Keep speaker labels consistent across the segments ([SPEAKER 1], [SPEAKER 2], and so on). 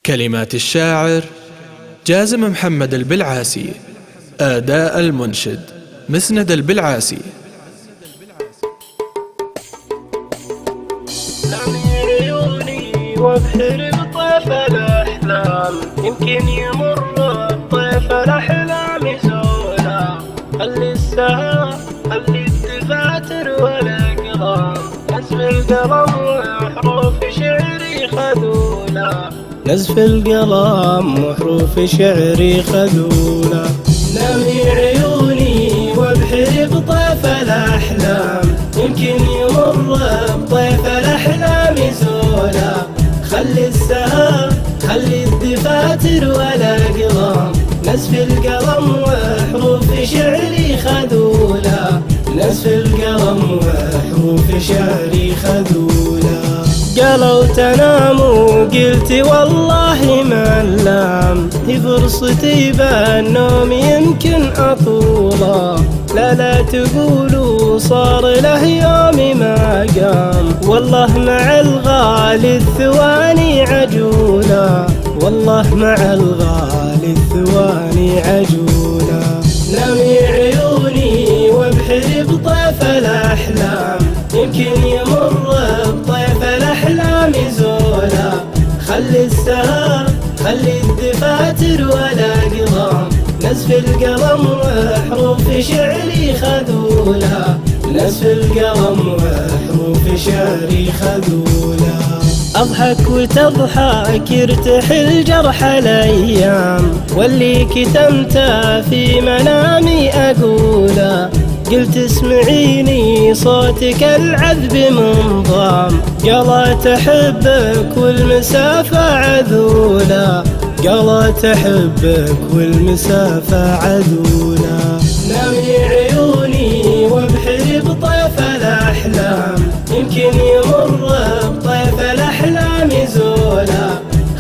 [SPEAKER 1] كلمات الشاعر جازم محمد البلعاسي. أداء المنشد مسند البلعاسي.
[SPEAKER 2] لمع عيوني وابحر بطيف الأحلام، يمكن يمر بطيف الأحلام زولا. خلي السهام خلي الدفاتر والأقلام، نزف القلم وحروف شعري خذولا. نزف القلم وحروف شعري خذولا. لمع عيوني وابحر بطيف الأحلام، يمكن يمر بطيف الأحلام زولا. خلي السهام خلي الدفاتر والأقلام، نزف القلم وحروف شعري خذولا. نزف القلم وحروف شعري خذولا. قالوا تناموا قلت والله ما نلام، هي فرصتي بالنوم يمكن أطولا. لا تقولوا صار له يوم ما قام، والله مع الغالي الثواني عجولا. والله مع الغالي الثواني عجولا. لمع عيوني وابحر بطيف الأحلام، يمكن يمر بطيف الأحلام زولا. خلي السهام خلي الدفاتر والأقلام، نزف القلم وحروف شعري خذولا. نزف القلم وحروف شعري خذولا. أضحك وتضحك يرتحل جرح الأيام، واللي كتمته في منامي أقوله. قلت اسمعيني صوتك العذب منضام، قالت أحبك والمسافة عذولا. قالت أحبك والمسافة عذولا. لمع عيوني وابحر بطيف الأحلام، يمكن يمر بطيف الأحلام زولا.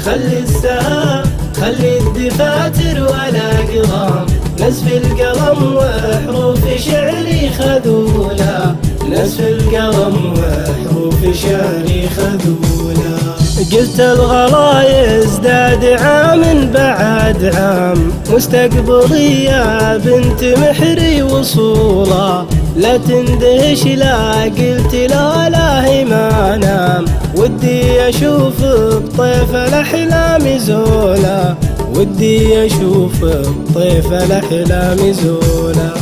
[SPEAKER 2] خلي السهام خلي الدفاتر والأقلام، نزف القلم وحروف شعري خذولا. نزف القلم وحروف شعري خذولا. قلت الغلا يزداد عام بعد عام، مستقبلي يا بنت محري وصولا. لا تندهش لا قلت لا هي ما نام، ودي أشوف بطيف الأحلام زولا. ودي أشوف بطيف الأحلام زولا.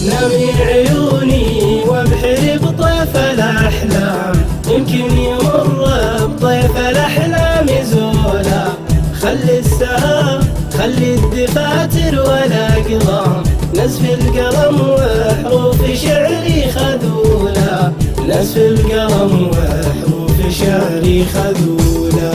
[SPEAKER 2] لمع عيوني وابحر بطيف الأحلام، يمكن يمر بطيف الأحلام زولا. خلي السهام خلي الدفاتر والأقلام، نزف القلم وحروف شعري خذولا. نزف القلم وحروف شعري خذولا.